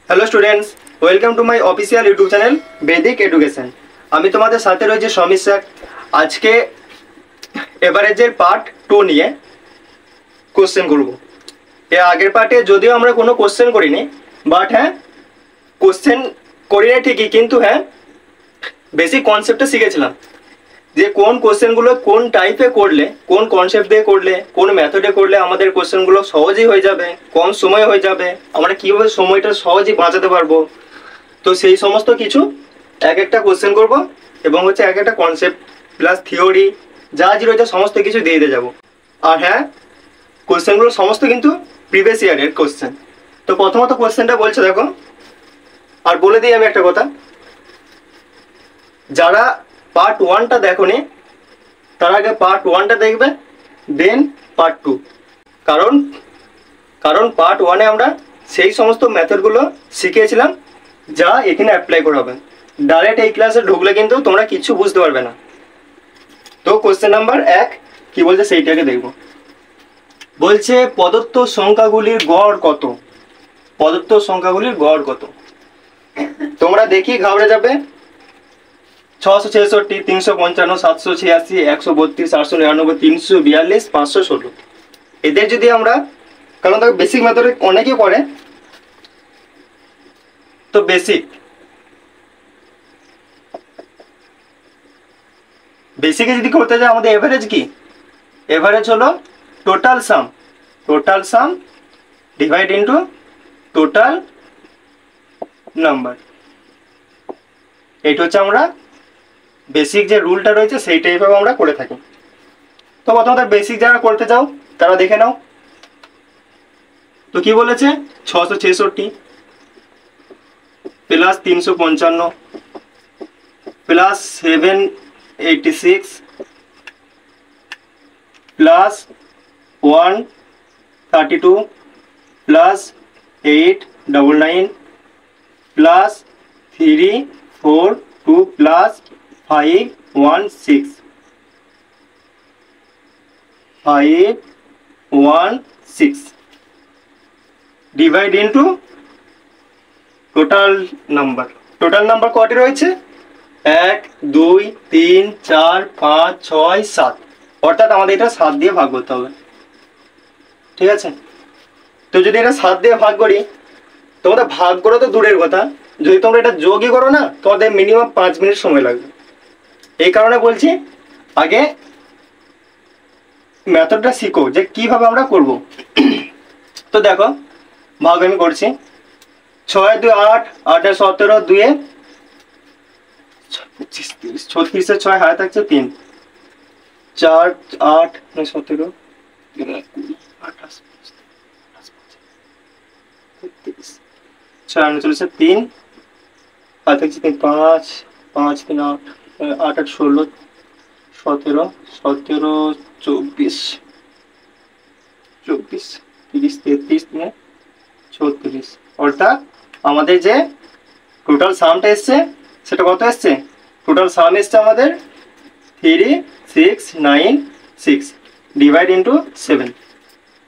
Hello students, welcome to my official YouTube channel Vedic education. আমি তোমাদের সাথে রয়েছে সমীর স্যার। আজকে এভারেজের পার্ট 2 নিয়ে কোশ্চেন করব। এর আগের পার্টে যদিও আমরা কোনো কোশ্চেন করিনি, বাট হ্যাঁ কোশ্চেন করিনি ঠিকই, কিন্তু হ্যাঁ বেসিক কনসেপ্টটা শিখেছিলাম যে কোন কোশ্চেনগুলো কোন টাইপে করলে, কোন কনসেপ্ট দিয়ে করলে, কোন মেথডে করলে আমাদের কোশ্চেনগুলো সহজেই হয়ে যাবে, কম সময়ে হয়ে যাবে, আমরা কীভাবে সময়টা সহজেই বাঁচাতে পারবো। তো সেই সমস্ত কিছু এক একটা কোশ্চেন করব এবং এক একটা কনসেপ্ট প্লাস থিওরি যা রয়েছে সমস্ত কিছু দিয়ে যাবো। আর হ্যাঁ, কোশ্চেনগুলো সমস্ত কিন্তু প্রিভিয়াস ইয়ারের কোশ্চেন। তো প্রথমত কোশ্চেনটা বলছে দেখো, আর বলে দিই আমি একটা কথা, যারা পার্ট 1টা দেখোনি তার আগে পার্ট 1টা দেখবে, দেন পার্ট 2। কারণ কারণ পার্ট 1-এ আমরা সেই সমস্ত মেথডগুলো শিখিয়েছিলাম যা এখানে অ্যাপ্লাই করা হবে। ডাইরেক্ট এই ক্লাসে ঢুকলে কিন্তু তোমরা কিছু বুঝতে পারবে না। তো কোশ্চেন নাম্বার 1 কি বলছে সেইটাকে দেখব। বলছে প্রদত্ত সংখ্যাগুলির গড় কত? প্রদত্ত সংখ্যাগুলির গড় কত? তোমরা দেখি ঘাবড়ে যাবে। 666, 355, 786, 132, 899, 342, 516। এদের যদি আমরা, কারণ দেখো বেসিক মেথডে অনেকেই করে, তো বেসিকে যদি করতে যাই আমাদের এভারেজ কি? এভারেজ হলো টোটাল সাম ডিভাইড ইন্টু টোটাল নাম্বার। এইটা হচ্ছে আমরা বেসিক যে রুলটা রয়েছে সেই টাইপেও আমরা করে থাকি। তো প্রথমত বেসিক যারা করতে চাও তারা দেখে নাও। তো কি বলেছে? 666 plus 355 plus 786 plus 132 plus 899 plus 342 plus 516 divide into total number কটি রয়েছে? 1 2 3 4 5 6 7, অর্থাৎ আমাদের এটা 7 দিয়ে ভাগ করতে হবে। ঠিক আছে? তো যদি এটা 7 দিয়ে ভাগ করি, তোমাদের ভাগ করো তো দূরের কথা, যদি তোমরা এটা যোগই করো না তোমাদের মিনিমাম 5 মিনিট সময় লাগবে। এই কারণে বলছি আগে মেথডটা শিখো যে কিভাবে আমরা করব। তো দেখো ভাগ আমি করছি। 6 2 8, 8 17, 2 36, 6 হাতে থাকছে 3, 4 8 9 17 28 6 39 3 হাতে থাকছে 3 5 5 3 8 8 8 16 17 17 24 24 30 33 36, অর্থাৎ আমাদের যে টোটাল সামটা এসছে সেটা কত এসছে? টোটাল সাম এসছে আমাদের 3696 ডিভাইড ইন্টু 7।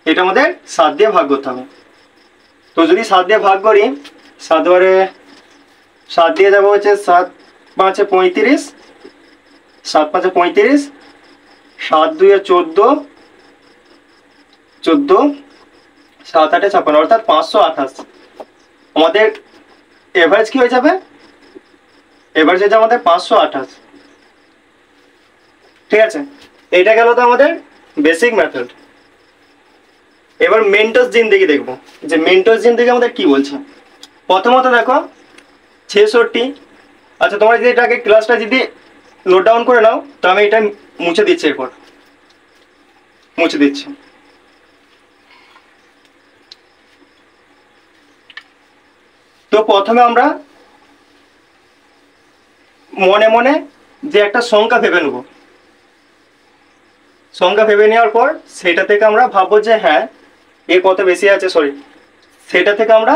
এটা আমাদের 7 দিয়ে ভাগ করতে হবে। তো যদি 7 দিয়ে ভাগ করি, 7 দিয়ে যাবো 7 5 35, 7 5 35, 7 2 14, 7 8 56, অর্থাৎ 528। আমাদের এভারেজ কি হয়ে যাবে? এভারেজ হচ্ছে আমাদের 528। ঠিক আছে, এইটা গেল তো আমাদের বেসিক মেথড। এবার মেন্টস জিন্দেগি দেখবো যে মেন্টস জিন্দেগি আমাদের কি বলছে। প্রথমত দেখো 66। আচ্ছা, তোমরা যদি এটাকে ক্লাসটা যদি নোট ডাউন করে নাও তো আমি এটা মুছে দিচ্ছি, এরপর মুছে দিচ্ছি। তো প্রথমে আমরা মনে মনে যে একটা সংখ্যা ভেবে নেব। সংখ্যা ভেবে নেওয়ার পর সেটা থেকে আমরা ভাববো যে হ্যাঁ এ কত বেশি আছে, সেটা থেকে আমরা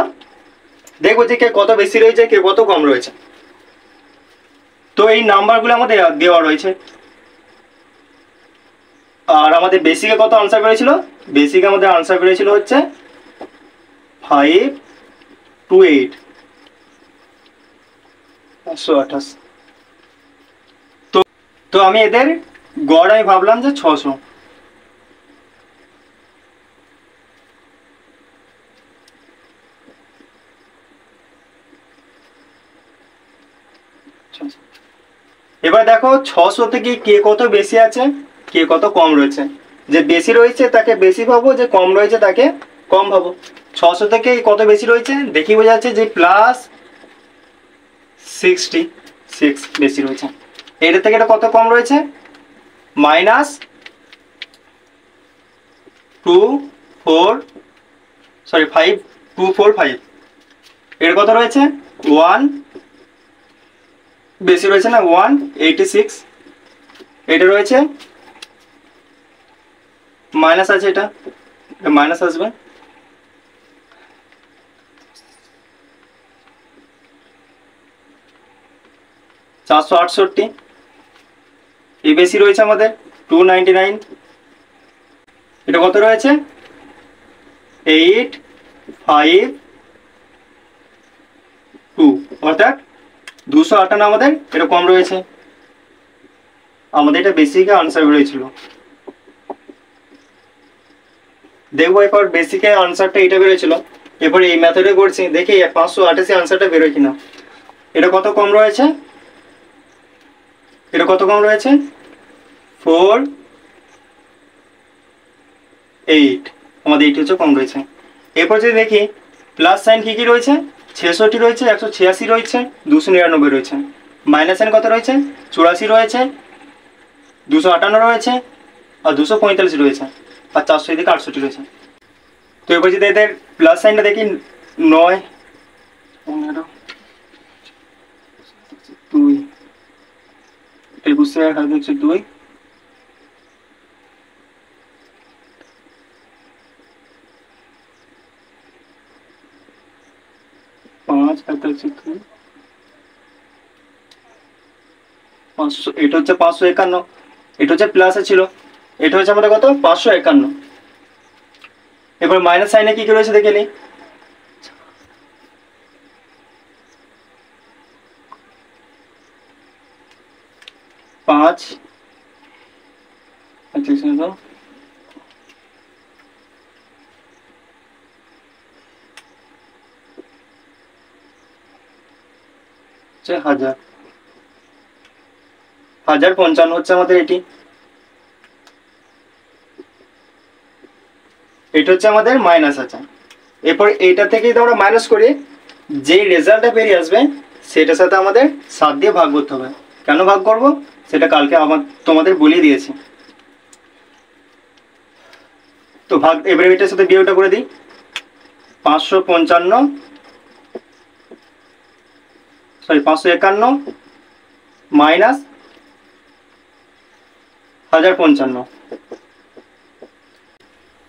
দেখবো যে কে কত বেশি রয়েছে, কে কত কম রয়েছে। তো এই নাম্বারগুলো আমাদের দেওয়া রয়েছে। আর আমাদের বেসিকে কত আনসার বেরিয়েছিল? বেসিকে আমাদের আনসার বেরিয়েছিল হচ্ছে 528। 528। তো তো আমি এদের গড় আমি ভাবলাম যে 600। এবার দেখো 600 থেকে কে কত বেশি আছে, কে কত কম রয়েছে। যে বেশি রয়েছে তাকে বেশি ভাবো, যে কম রয়েছে তাকে কম ভাবো। 600 থেকে কত বেশি রয়েছে দেখি বোঝা যাচ্ছে যে +66 বেশি রয়েছে। এটা থেকে এটা কত কম রয়েছে, -245। এর কত রয়েছে 1 বেশি রয়েছে না, 186। এটা রয়েছে মাইনাস আছে, এটা মাইনাস আসবে। $468 এই বেশি রয়েছে আমাদের 299। এটা কত রয়েছে 852, অর্থাৎ 258 আমাদের এটা কম রয়েছে। আমাদের এটা বেসিকে আনসার বেরোয়েছিল। দেখবো এরপর বেসিকে আনসারটা এটা বেরোয়েছিল, এরপর এই মেথডে করছি, দেখি 588 আনসারটা বেরোয় কিনা। এটা কত কম রয়েছে, এটা কত কম রয়েছে 4, 8, আমাদের এইটি হচ্ছে কম রয়েছে। এরপর যদি দেখি প্লাস সাইন কী কী রয়েছে, 66 রয়েছে, 186 রয়েছে, 299 রয়েছে। মাইনাস সাইন কত রয়েছে 84 রয়েছে, 258 রয়েছে, আর 245 রয়েছে, আর 400 এদিকে 68 রয়েছে। তো এরপর যদি এদের প্লাস সাইনটা দেখি 9, 15, 2, 21, 2, 5, 500। এটা হচ্ছে 551, এটা হচ্ছে প্লাসে ছিল, এটা হচ্ছে আমাদের কত 551। এবার মাইনাস সাইনে কি কি রয়েছে দেখে নিই। 5, 1055 হচ্ছে আমাদের এটি। এটা হচ্ছে আমাদের মাইনাস আছে। এরপর এইটা থেকে যদি আমরা মাইনাস করি, যেই রেজাল্টটা বেরিয়ে আসবে সেটার সাথে আমাদের 7 দিয়ে ভাগ করতে হবে। কেন ভাগ করব সেটা কালকে তোমাদের বলিয়ে দিয়েছি। তো ভাগ এবারে এটার সাথে বিয়োগটা করে দিই। 551 মাইনাস 1055।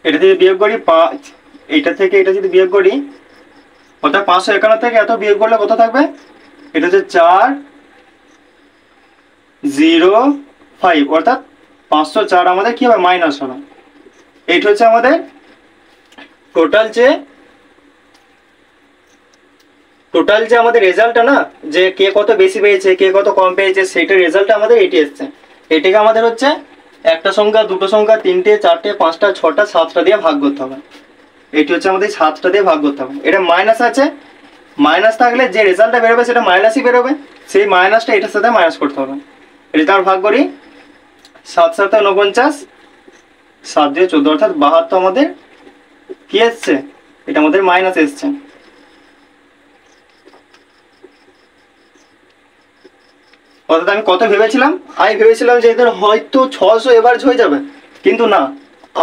এটা থেকে বিয়োগ করি 5, এইটা থেকে এটা যদি বিয়োগ করি, অর্থাৎ 551 থেকে এত বিয়োগ করলে কত থাকবে, এটা হচ্ছে 405, অর্থাৎ 504 আমাদের কি হবে মাইনাস হবে। এইটা হচ্ছে আমাদের টোটাল যে আমাদের রেজাল্টটা না, যে কে কত বেশি পেয়েছে কে কত কম পেয়েছে, সেইটার রেজাল্টটা আমাদের এটি এসছে। এটাকে আমাদের হচ্ছে একটা সংখ্যা, দুটো সংখ্যা, 3টে, 4টে, 5টা, 6টা, 7টা দিয়ে ভাগ করতে হবে। এটি হচ্ছে আমাদের 7টা দিয়ে ভাগ করতে হবে। এটা মাইনাস আছে, মাইনাস থাকলে যে রেজাল্টটা বেরোবে সেটা মাইনাসই বেরোবে, সেই মাইনাসটা এটার সাথে মাইনাস করতে হবে। এটা তার ভাগ করি 7 7 49, 7 দিয়ে 14, অর্থাৎ 72 আমাদের কি এসছে, এটা আমাদের মাইনাস এসছে। অর্থাৎ আমি কত ভেবেছিলাম, আমি ভেবেছিলাম যে এদের হয়তো 600 এভারেজ হয়ে যাবে, কিন্তু না,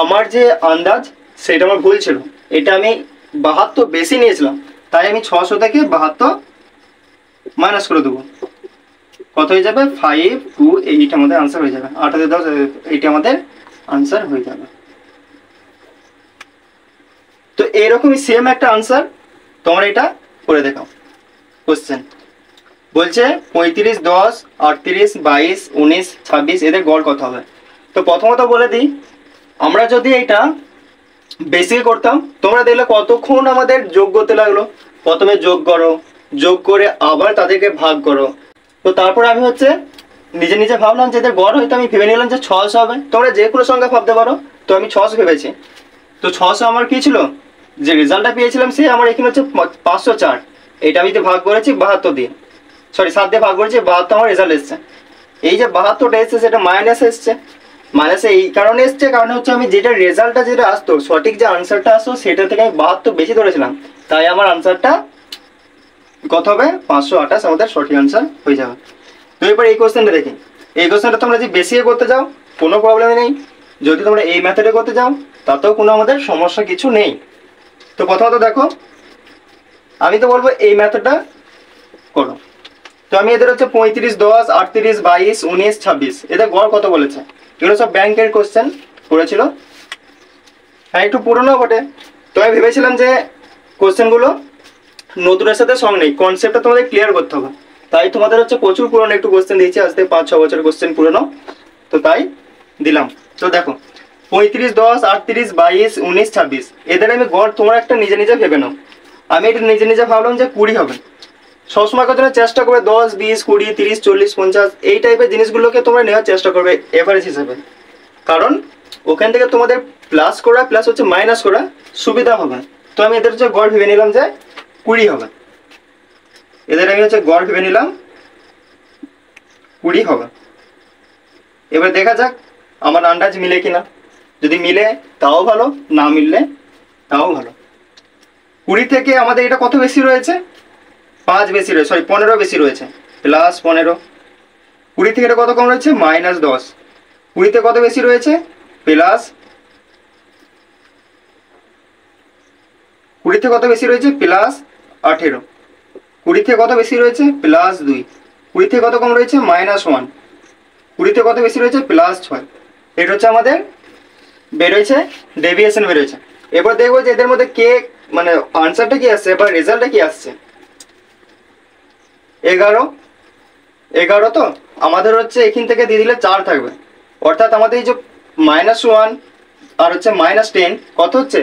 আমার যে আন্দাজ সেটা আমার ভুল ছিল। এটা আমি 72 বেশি নিয়েছিলাম, তাই আমি 600 থেকে 72 মাইনাস করে দেবো। কত হয়ে যাবে 528 আমাদের আনসার হয়ে যাবে। 8 10, এইটা আমাদের আনসার হয়ে যাবে। তো এরকমই সেম একটা আনসার তোমরা এটা করে দেখাও। কোশ্চেন বলছে 35, 10, 38, 22, 19, 26 এদের গড় কত হবে। তো প্রথমত বলে দিই, আমরা যদি এটা বেসিকে করতাম, তোমরা দেখলে কতক্ষণ আমাদের যোগ করতে লাগলো। প্রথমে যোগ করো, যোগ করে আবার তাদেরকে ভাগ করো, তো তারপরে আমি হচ্ছে নিজে নিজে ভাবলাম যে এদের গড় হয়তো আমি ভেবে নিলাম যে 600 হবে। তোমরা যে কোনো সংখ্যা ভাবতে পারো, তো আমি 600 ভেবেছি। তো 600 আমার কি ছিল, যে রেজাল্টটা পেয়েছিলাম সে আমার এখানে হচ্ছে 504। এটা আমি ভাগ করেছি 72 দিয়ে, সরি 7 দিয়ে ভাগ করেছি, 72 আমার রেজাল্ট এসছে। এই যে 72টা এসছে সেটা মাইনাস এসছে। মাইনাসে এই কারণে এসছে, কারণ হচ্ছে আমি যেটা রেজাল্টটা যেটা আসতো, সঠিক যে আনসারটা আসতো সেটা থেকে আমি 72 বেশি ধরেছিলাম, তাই আমার আনসারটা কত হবে, 528 আমাদের সঠিক আনসার হয়ে যাবে। তো এবার এই কোশ্চেনটা দেখি। এই কোশ্চেনটা তোমরা যদি বেশি করতে যাও কোনো প্রবলেম নেই, যদি তোমরা এই মেথডে করতে যাও তাতেও কোনো আমাদের সমস্যা কিছু নেই। তো প্রথমত দেখো, আমি তো বলবো এই মেথডটা করো। তো আমি এদের হচ্ছে 35, 10, 38, 22, 19, 26 এদের গড় কত বলেছে। এগুলো সব ব্যাংকের কোশ্চেন করেছিল, হ্যাঁ একটু পুরনো বটে। তো আমি ভেবেছিলাম যে কোশ্চেনগুলো নতুনের সাথে সঙ্গ নেই, কনসেপ্টটা তোমাদের ক্লিয়ার করতে হবে, তাই তোমাদের হচ্ছে প্রচুর পুরনো একটু কোশ্চেন দিয়েছি, আজ থেকে 5-6 বছরের কোশ্চেন পুরনো, তো তাই দিলাম। তো দেখো 35, 10, 38, 22, 19, 26 এদের আমি গড় তোমরা একটা নিজে নিজে ভেবে নাও। আমি এটা নিজে নিজে ভাবলাম যে 20 হবে। সবসময় জন্য চেষ্টা করবে 10, 20, 20, 30, 40, 50 এই টাইপের জিনিসগুলোকে তোমরা নেওয়ার চেষ্টা করবে এভারেজ হিসাবে, কারণ ওখান থেকে তোমাদের প্লাস করা প্লাস হচ্ছে মাইনাস করা সুবিধা হবে। তো আমি এদের হচ্ছে গড় ভেবে নিলাম যে 20 হবে। এদের আমি হচ্ছে গড় ভেবে নিলাম 20 হবে। এবার দেখা যাক আমার আন্দাজ মিলে কিনা, যদি মিলে তাও ভালো, না মিললে তাও ভালো। 20 থেকে আমাদের এটা কত বেশি রয়েছে, 5 বেশি রয়েছে, সরি 15 বেশি রয়েছে, প্লাস 15। 20 থেকে এটা কত কম রয়েছে, -10। 20 থেকে কত বেশি রয়েছে, প্লাস 20 থেকে কত বেশি রয়েছে, প্লাস 18। 20 থেকে কত বেশি রয়েছে, প্লাস 2। 20 থেকে কত কম রয়েছে, -1। 20 থেকে কত বেশি রয়েছে, প্লাস 6। এটা হচ্ছে আমাদের বেরোয়েছে, ডেভিয়েশন বেরোয়েছে। এবার দেখবো যে এদের মধ্যে কে মানে আনসারটা কি আসছে বা রেজাল্টটা কি আসছে। 11 তো আমাদের হচ্ছে এখান থেকে দিয়ে দিলে 4 থাকবে, অর্থাৎ আমাদের এই যে -1 আর হচ্ছে -10 কত হচ্ছে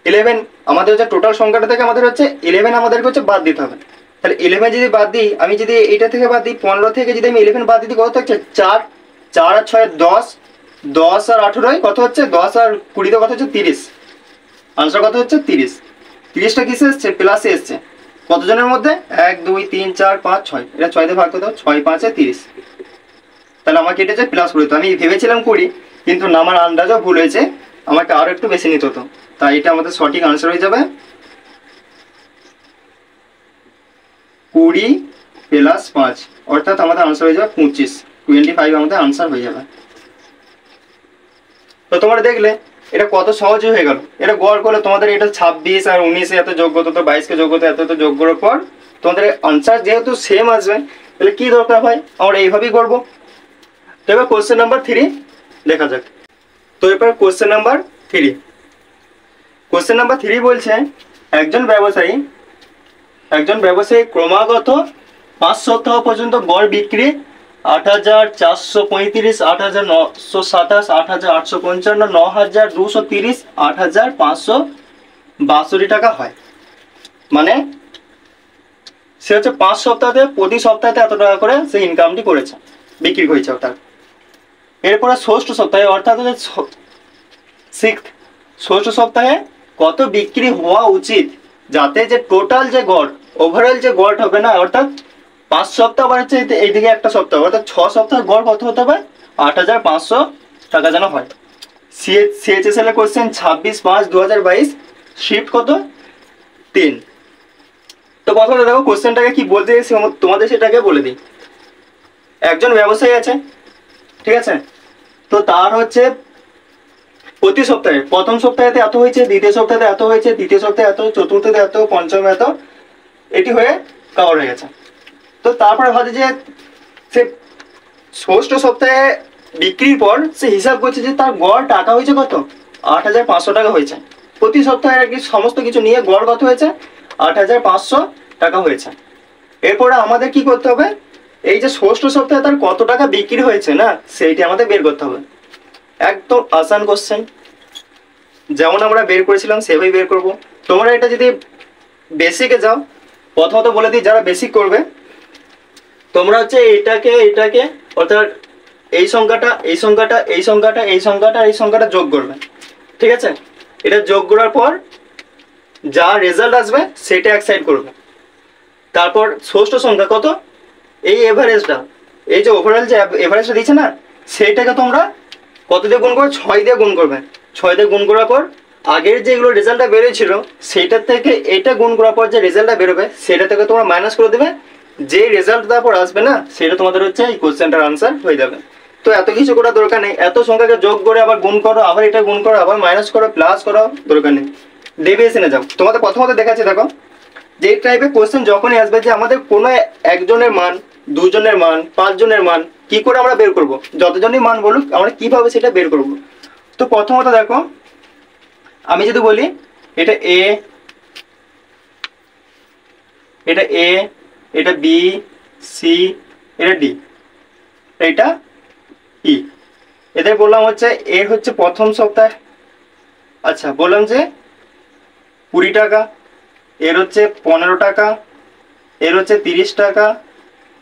11। আমাদের হচ্ছে টোটাল সংখ্যাটা থেকে আমাদের হচ্ছে 11 আমাদেরকে হচ্ছে বাদ দিতে হবে। তাহলে 11 যদি বাদ দিই, আমি যদি এইটা থেকে বাদ দিই 15 থেকে যদি আমি 11 বাদ দিই কত হচ্ছে 4। 4 আর 6 10, 10 আর 18 কত হচ্ছে, 10 আর 20 কত হচ্ছে 30। আনসার কত হচ্ছে 30। 30টা কিসে এসছে, প্লাসে এসছে। কতজনের মধ্যে, 1 2 3 4 5 6, এটা 6 দিয়ে ভাগ করতে হবে, 6 5 30। তাহলে আমাকে এটা হচ্ছে প্লাস করে দিতে। আমি ভেবেছিলাম 20, কিন্তু না আমার আন্দাজও ভুল হয়েছে, আমাকে আরও একটু বেশি নিতে হতো। তাই এটা আমাদের সঠিক আনসার হয়ে যাবে 20 প্লাস 5, অর্থাৎ আমাদের আনসার হয়ে যাবে 25। 25 আমাদের আনসার হয়ে যাবে। তো তোমরা দেখলে এটা কত সহজ হয়ে গেল। এটা গড় করলে তোমাদের এটা 26 আর 19 এত যোগ করতে, তো 22কে যোগ করতে, এত যোগ করার পর তোমাদের আনসার যেহেতু সেম আসবে, তাহলে কি দরকার হয়, আমরা এইভাবেই করবো। তো এবার কোশ্চেন নাম্বার 3 দেখা যাক। তো এবার কোশ্চেন নাম্বার 3। কোশ্চেন নাম্বার 3 বলছে একজন ব্যবসায়ী ক্রমাগত 5 সপ্তাহ পর্যন্ত গড় বিক্রি 8,435, 8,927, 8,855, 9,230, 8,562 টাকা হয়। মানে সে হচ্ছে 5 সপ্তাহে প্রতি সপ্তাহে এত টাকা করে সে ইনকামটি করেছে, বিক্রি হয়েছে তার। এরপরে ষষ্ঠ সপ্তাহে অর্থাৎ ষষ্ঠ সপ্তাহে কত বিক্রি হওয়া উচিত, যাতে যে টোটাল যে গড় ওভারঅল যে গড় হবে না, অর্থাৎ 5 সপ্তাহ আবার হচ্ছে এইদিকে একটা সপ্তাহ, অর্থাৎ 6 সপ্তাহের গড় কত হতে হবে, 8,500 টাকা যেন হয়। সিএইচএসএল এর কোশ্চেন 26/5/2022, শিফট কত 3। তো প্রথমে দেখো কোশ্চেনটাকে কি বলতে চাইছি তোমাদের সেটাকে বলে দিই। একজন ব্যবসায়ী আছে, ঠিক আছে, তো তার হচ্ছে প্রতি সপ্তাহে প্রথম সপ্তাহেতে এত হয়েছে, দ্বিতীয় সপ্তাহে এত হয়েছে, তৃতীয় সপ্তাহে এত, চতুর্থতে এত, পঞ্চমে এত, এটি হয়ে কভার হয়ে গেছে। তো তারপরে ভাবছে যে সে ষষ্ঠ সপ্তাহে বিক্রির পর সে হিসাব করছে যে তার গড় টাকা হয়েছে কত, 8,500 টাকা হয়েছে। প্রতি সপ্তাহে আর কি সমস্ত কিছু নিয়ে গড় কত হয়েছে, 8,500 টাকা হয়েছে। এরপরে আমাদের কি করতে হবে, এই যে ষষ্ঠ সপ্তাহে তার কত টাকা বিক্রি হয়েছে না, সেইটি আমাদের বের করতে হবে। একদম আসান কোশ্চেন, যেমন আমরা বের করেছিলাম সেভাবেই বের করব। তোমরা এটা যদি বেসিকে যাও, প্রথমত বলে দিই যারা বেসিক করবে তোমরা হচ্ছে এটাকে এটাকে অর্থাৎ এই সংখ্যাটা এই সংখ্যাটা এই সংখ্যাটা এই সংখ্যাটা এই সংখ্যাটা যোগ করবে, ঠিক আছে? এটা যোগ করার পর যা রেজাল্ট আসবে সেটা এক সাইড করবে। তারপর ষষ্ঠ সংখ্যা কত, এই এভারেজটা, এই যে ওভারঅল যে এভারেজটা দিচ্ছে না, সেইটাকে তোমরা কত দিয়ে গুণ করবে, 6 দিয়ে গুণ করবে। 6 দিয়ে গুণ করার পর আগের যেগুলো রেজাল্টটা বেরোছিল সেইটার থেকে এটা গুণ করার পর যে রেজাল্টটা বেরোবে সেটা থেকে তোমরা মাইনাস করে দেবে। যে রেজাল্ট তারপর আসবে না সেটা তোমাদের হচ্ছে এই কোশ্চেনটার আনসার হয়ে যাবে। তো এত কিছু করার দরকার নেই, এত সংখ্যাকে যোগ করে আবার গুণ করো, আবার এটা গুণ করো, আবার মাইনাস করো, প্লাস করো, দরকার নেই। ডেভিয়েশনে যাও। তোমাদের প্রথমত দেখাচ্ছি, দেখো যে টাইপের কোশ্চেন যখনই আসবে যে আমাদের কোনো একজনের মান, দুজনের মান, 5 জনের মান কি করে আমরা বের করব, যতজনই মান বলুক আমরা কিভাবে সেটা বের করব। তো প্রথমত দেখো আমি যদি বলি এটা এ, এটা এ, এটা বি, সি, এটা ডি, এটা ই। এদের বললাম হচ্ছে এর হচ্ছে প্রথম সপ্তাহে, আচ্ছা বললাম যে 20 টাকা, এর হচ্ছে 15 টাকা, এর হচ্ছে 30 টাকা,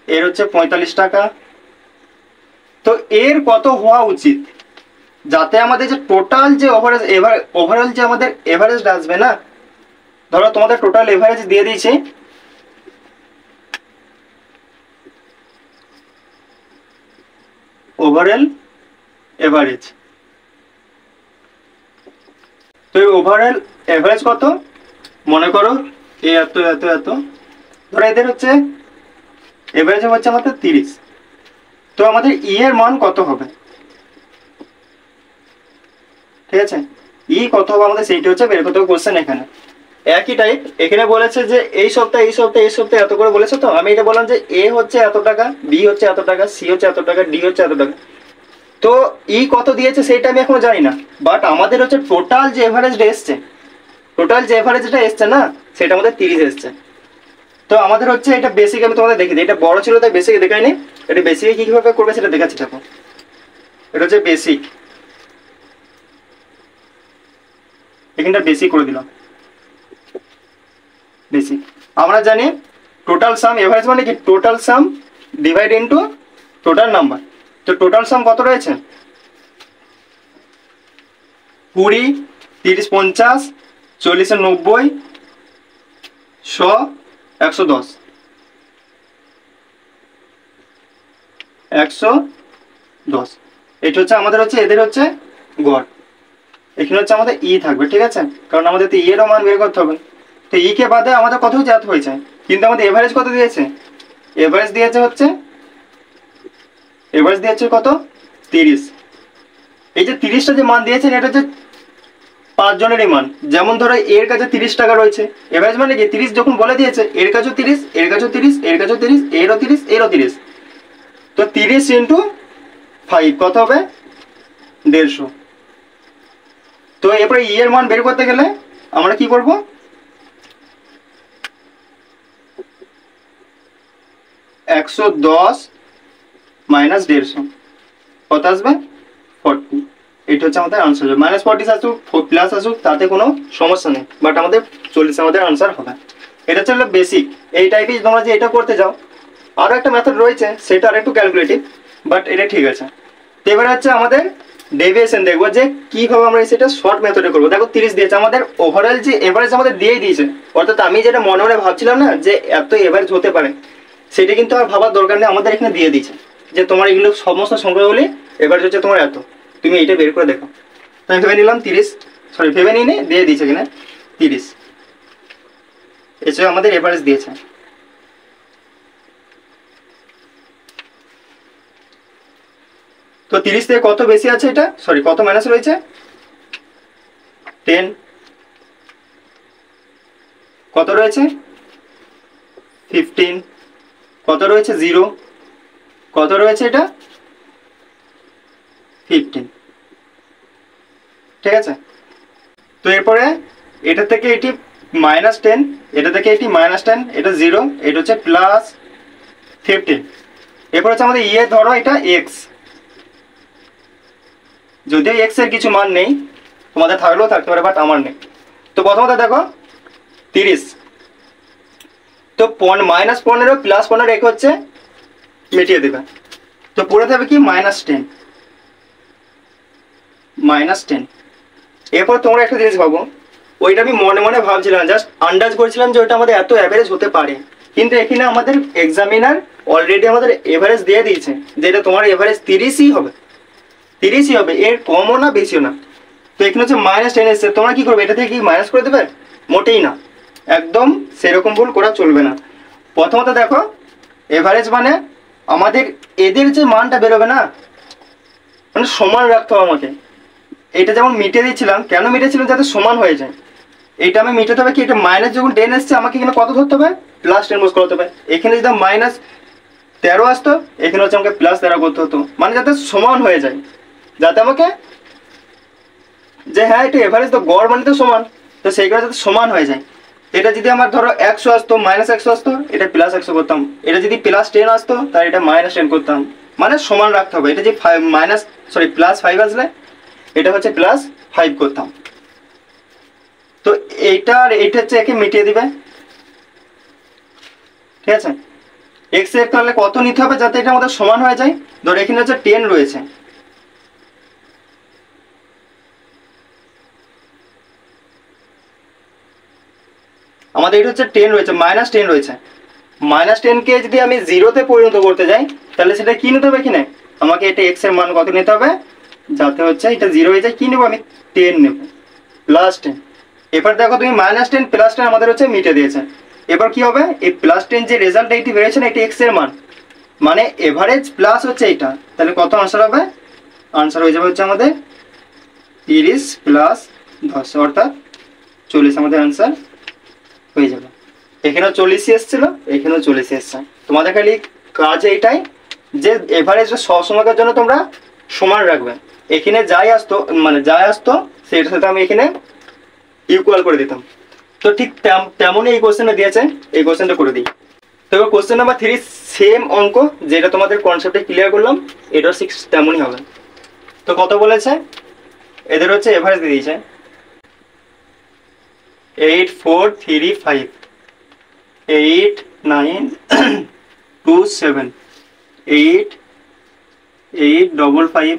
এর হচ্ছে 45 টাকা। তো এর কত হওয়া উচিত যাতে আমাদের যে টোটাল যে ওভারঅল যে আমাদের এভারেজ আসবে না, ধরো তোমাদের টোটাল এভারেজ দিয়ে দিয়েছি ওভারঅল এভারেজ। তো এই ওভারঅল এভারেজ কত, মনে করো এ এত এত এত, ধরো এদের হচ্ছে এভারেজ হচ্ছে আমাদের 30। তো আমাদের ই এর মান কত হবে, ঠিক আছে? ই কত হবে আমাদের সেইটা হচ্ছে বের করতে হবে কোশ্চেন। এখানে একই টাইপ, এখানে বলেছে যে এই সপ্তাহে এই সপ্তাহে এই সপ্তাহে এত করে বলেছে। তো আমি এটা বললাম যে এ হচ্ছে এত টাকা, বি হচ্ছে এত টাকা, সি হচ্ছে এত টাকা, ডি হচ্ছে এত টাকা। তো ই কত দিয়েছে সেইটা আমি এখনো জানি না, বাট আমাদের হচ্ছে টোটাল যে এভারেজটা এসছে, টোটাল যে এভারেজটা এসছে না সেটা আমাদের 30 এসছে। তো আমাদের হচ্ছে এটা বেসিক, আমি তোমাদের দেখে দিই, এটা বড় ছিল তাই বেসিক দেখাইনি, এটা বেসিকে কিভাবে করবে সেটা দেখাচ্ছি। দেখো এটা হচ্ছে বেসিক, এখানটা বেসিক করে দিলাম। বেসিক আমরা জানি টোটাল সাম এভারেজ মানে কি, টোটাল সাম ডিভাইড ইনটু টোটাল নাম্বার। তো টোটাল সাম কত রয়েছে, 20, 30, 50, 40, 90, 100, 110, 110। এটা হচ্ছে আমাদের হচ্ছে এদের হচ্ছে গড়। এখানে হচ্ছে আমাদের ই থাকবে, ঠিক আছে? কারণ আমাদের তো ই এরও মান বের করতে হবে। তো ই কে বাদে আমাদের কত হচ্ছে, এত হয়েছে, কিন্তু আমাদের এভারেজ কত দিয়েছে, এভারেজ দিয়েছে হচ্ছে কত, 30। এই যে 30টা যে মান দিয়েছেন এটা হচ্ছে 5 জনেরই মান। যেমন ধরো এর কাছে 30 টাকা রয়েছে, এভারেজ মানে কি 30 যখন বলে দিয়েছে, এর কাছেও 30, এর কাছেও 30, এর কাছেও 30, এরও 30, এরও 30। তো 30 ইন্টু 5 কত হবে, 150। তো এরপরে ই এর মান বের করতে গেলে আমরা কি করব, 110 মাইনাস 150 কত আসবে, 40। এটা হচ্ছে আমাদের আনসার। মাইনাস 40 আসুক প্লাস আসুক তাতে কোনো সমস্যা নেই, বাট আমাদের 40 আমাদের আনসার হবে। এটা হচ্ছে বেসিক। এই টাইপের তোমরা যে এটা করতে যাও, আরও একটা মেথড রয়েছে সেটা আর একটু ক্যালকুলেটিভ, বাট এটা ঠিক আছে। তো এবারে হচ্ছে আমাদের ডেভিয়েশন দেখবো যে কীভাবে আমরা সেটা শর্ট মেথডে করবো। দেখো 30 দিয়েছে, আমাদের ওভারঅল যে এভারেজ আমাদের দিয়েই দিয়েছে, অর্থাৎ আমি যেটা মনে মনে ভাবছিলাম না যে এত এভারেজ হতে পারে, সেটা কিন্তু আর ভাবার দরকার নেই, আমাদের এখানে দিয়ে দিয়েছে যে তোমার এগুলো সমস্ত সংখ্যাগুলি এভারেজ হচ্ছে তোমার এত, তুমি এইটা বের করে দেখো। তো আমি ভেবে নিলাম 30, সরি ভেবে নিই দিয়ে দিয়েছে কিনা 30, এছাড়া আমাদের এভারেজ দিয়েছে। তো 30 থেকে কত বেশি আছে, এটা সরি কত মাইনাস রয়েছে, 10, কত রয়েছে 15, কত রয়েছে 0, কত রয়েছে এটা 15, ঠিক আছে? তো এরপরে এটা থেকে এটি -10, এটা থেকে এটি -10, এটা 0, এটা হচ্ছে +15। এরপর হচ্ছে আমাদের ইয়ে, ধরো এটা এক্স, যদিও এক্স এর কিছু মান নেই, তোমাদের থাকলেও থাকতে পারে বাট আমার নেই। তো প্রথমত দেখো 30, তো -15 +15 এক হচ্ছে মিটিয়ে দেবে। তো পড়ে যাবে কি -10, -10। এরপর তোমরা একটা জিনিস ভাবো, ওইটা আমি মনে মনে ভাবছিলাম, জাস্ট আন্দাজ করছিলাম যে ওইটা আমাদের এত অ্যাভারেজ হতে পারে, কিন্তু এখানে আমাদের এক্সামিনার অলরেডি আমাদের এভারেজ দিয়ে দিয়েছে যে এটা তোমার এভারেজ 30ই হবে, 30ই হবে, এর কমও না বেশিও না। তো এখানে হচ্ছে -10 এসছে, তোমরা কি করবে, এটা থেকে কি মাইনাস করে দেবে? মোটেই না, একদম সেরকম ভুল করা চলবে না। প্রথমত দেখো, এভারেজ মানে আমাদের এদের যে মানটা বেরোবে না, মানে সমান রাখতে হবে আমাকে। এটা যেমন মিটিয়ে দিয়েছিলাম, কেন মিটিয়েছিলাম? যাতে সমান হয়ে যায়। এইটা আমি মিটাতে হবে কি, এটা মাইনাস যখন 10 এসছে আমাকে এখানে কত ধরতে হবে? +10 মোজ করতে হবে। এখানে যদি -13 আসতো, এখানে হচ্ছে আমাকে +13 করতে হতো, মানে যাতে সমান হয়ে যায়, যাতে আমাকে যে হ্যাঁ এটা এভারেজ তো গড় মানে তো সমান, তো সেইগুলো যাতে সমান হয়ে যায়। এটা যদি আমার ধরো 100 আসতো, -100 আসতো, এটা +100 করতাম। এটা যদি +10 আসতো, তাহলে এটা -10 করতাম, মানে সমান রাখতে হবে। এটা যে +5 আসলে এটা হচ্ছে +5 করতাম। তো এইটা আর এইটা হচ্ছে একে মিটিয়ে দিবে, ঠিক আছে। এক্স এর তাহলে কত নিতে হবে যাতে এটা আমাদের সমান হয়ে যায়? ধরো এখানে হচ্ছে 10 রয়েছে, আমাদের এটা হচ্ছে 10 রয়েছে, -10 রয়েছে। -10 কে যদি আমি 0-তে পরিণত করতে যাই, তাহলে সেটা কি নিতে হবে? এখানে আমাকে এটা এক্স এর মান কত নিতে হবে যাতে হচ্ছে এটা 0 হয়ে যায়? কি নেবো আমি? 10 নেব, +10। এবার দেখো তুমি -10 +10 আমাদের হচ্ছে মিটে দিয়েছে। এবার কি হবে? এই +10 যে রেজাল্ট এইটি বেরিয়েছে না, এটা এক্স এর মান, মানে এভারেজ প্লাস হচ্ছে এইটা, তাহলে কত আনসার হবে? আনসার হয়ে যাবে হচ্ছে আমাদের 30 + 10, অর্থাৎ 40 আমাদের আনসার হয়ে যাবে। এখানেও 40ই এসেছিল, এখানেও 40ই এসছে। তোমাদের খালি কাজ এইটাই যে এভারেজটা সবসময়ের জন্য তোমরা সমান রাখবে। এখানে যাই আসতো, মানে যাই আসতো সেটার সাথে আমি এখানে ইকুয়াল করে দিতাম। তো ঠিক তেমনই এই কোশ্চেনটা দিয়েছে, এই কোশ্চেনটা করে দিই। তো এবার কোশ্চেন নাম্বার 3 সেম অঙ্ক, যেটা তোমাদের কনসেপ্টে ক্লিয়ার করলাম, এটাও 6 তেমনই হবে। তো কত বলেছে? এদের হচ্ছে এভারেজ দিয়ে দিয়েছে 8 4 3 5 8 9 2 7 8 8 5 5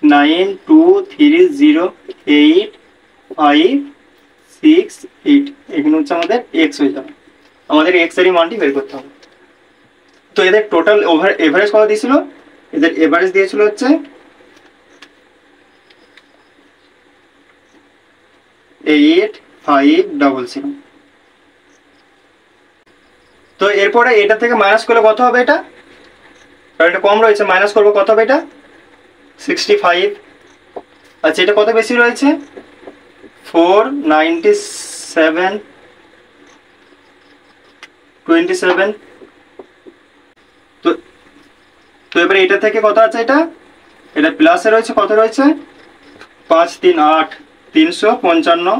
9 2 3 0 8 5 6 8। এখানে হচ্ছে আমাদের এক্স হয়ে যাবে, আমাদের এক্স এর মানটি বের করতে হবে। তো এদের টোটাল এভারেজ কত দিয়েছিল? এদের এভারেজ দিয়েছিল হচ্ছে 8 5 0 0। তো এরপরে এটা থেকে মাইনাস করলে কত হবে? এটা কারণ এটা কম রয়েছে, মাইনাস করবো, কত হবে? এটা 65। আচ্ছা, এটা কত বেশি রয়েছে? 497 27। তো তো এবারে এটা থেকে কত আছে? এটা প্লাসে রয়েছে, কত রয়েছে? 5 3 8 355।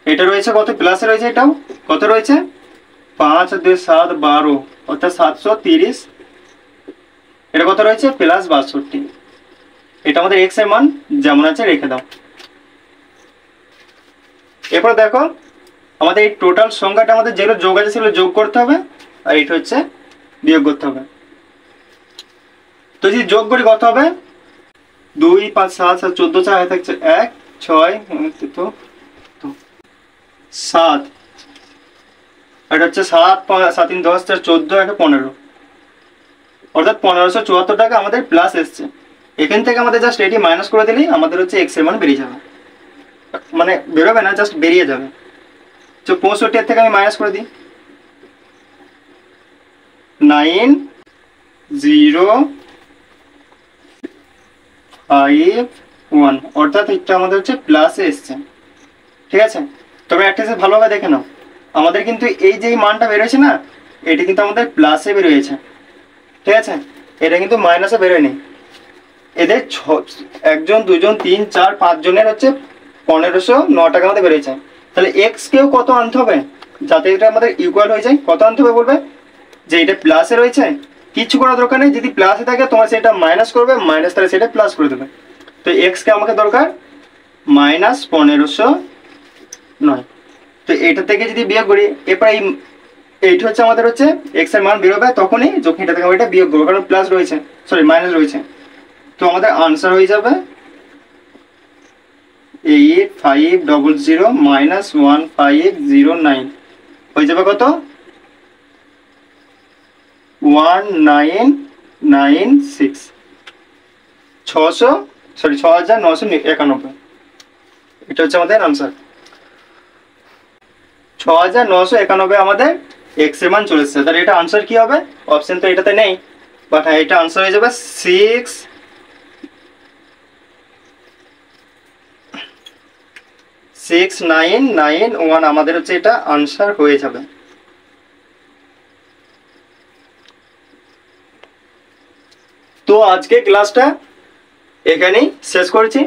এটা রয়েছে কত? প্লাসে রয়েছে, এটাও কত রয়েছে? 5 2 7 12, অর্থাৎ 730। এটা কত রয়েছে? +62। এটা আমাদের এক্স এর মান যেমন আছে রেখে দাও। এরপর দেখো আমাদের এই টোটাল সংখ্যাটা আমাদের যেগুলো যোগ আছে সেগুলো যোগ করতে হবে, আর এটা হচ্ছে বিয়োগ করতে হবে। তো যদি যোগ করি কত হবে? 2 5 7 7 14 4 থাকছে 1 6 তো 7, এটা হচ্ছে 7 7 3 10 4 14 1 15, অর্থাৎ 1574 টাকা আমাদের প্লাস এসছে। এখান থেকে আমাদের জাস্ট এটি মাইনাস করে দিলেই আমাদের হচ্ছে এক্স এর মান বেরিয়ে যাবে, মানে বেরোবে না, জাস্ট বেরিয়ে যাবে। তো 65 এর থেকে আমি মাইনাস করে দিই 9 0 5 1, অর্থাৎ এটা আমাদের হচ্ছে প্লাসে এসছে, ঠিক আছে। তবে একটা জিনিস ভালোভাবে দেখে নাও, আমাদের কিন্তু এই যে মানটা বেরোয়েছে না, এটা কিন্তু আমাদের প্লাসে বেরোয়েছে, ঠিক আছে, এটা কিন্তু মাইনাসে বেরোয়নি। এদের 1 জন 2 জন 3 4 5 জনের হচ্ছে 1509 টাকা আমাদের বেরোয়েছে। তাহলে এক্স কেও কত আনতে হবে যাতে এটা আমাদের ইকুয়াল হয়ে যায়? কত আনতে হবে বলবে? যে এটা প্লাসে রয়েছে, কিছু করার দরকার নেই, যদি প্লাসে থাকে তোমার সেটা মাইনাস করবে, মাইনাস তাহলে সেটা প্লাস করে দেবে। তো এক্স কে আমাকে দরকার -1509। তো এটা থেকে যদি বিয়োগ করি, এরপর এইটা হচ্ছে আমাদের হচ্ছে এক্স এর মান বেরোবে তখনই যখন এটা থেকে এটা বিয়োগ করবো, কারণ প্লাস রয়েছে, সরি মাইনাস রয়েছে। তো আমাদের আনসার হয়ে যাবে 8500 মাইনাস 1509 হয়ে যাবে কত? 1996 6991। এটা হচ্ছে আমাদের আনসার। 6991 আমাদের এক্স এর মান চলে এসেছে। তাহলে এটা আনসার কি হবে? অপশন তো এটাতে নেই, বাট হ্যাঁ এটা আনসার হয়ে যাবে 6991। আমাদের হচ্ছে এটা আনসার হয়ে যাবে। তো আজকে ক্লাসটা এখানেই শেষ করেছি।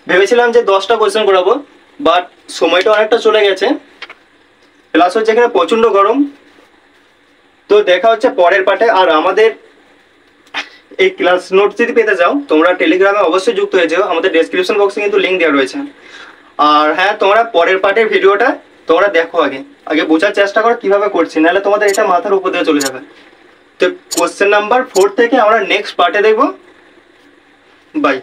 ভেবেছিলাম যে 10টা কোয়েশ্চেন করাবো, বাট সময়টা অনেকটা চলে গেছে, প্লাস হচ্ছে এখানে প্রচণ্ড গরম। তো দেখা হচ্ছে পরের পার্টে। আর আমাদের এই ক্লাস নোট যদি পেতে চাও তোমরা টেলিগ্রামে অবশ্যই যুক্ত হয়ে যাও, আমাদের ডেসক্রিপশন বক্সে কিন্তু লিঙ্ক দেওয়া রয়েছে। আর হ্যাঁ, তোমরা পরের পার্টের ভিডিওটা তোমরা দেখো, আগে বোঝার চেষ্টা করো কিভাবে করছি, নাহলে তোমাদের এটা মাথার উপর দিয়ে চলে যাবে। তো কোশ্চেন নাম্বার 4 থেকে আমরা নেক্সট পার্টে দেখবো। বাই।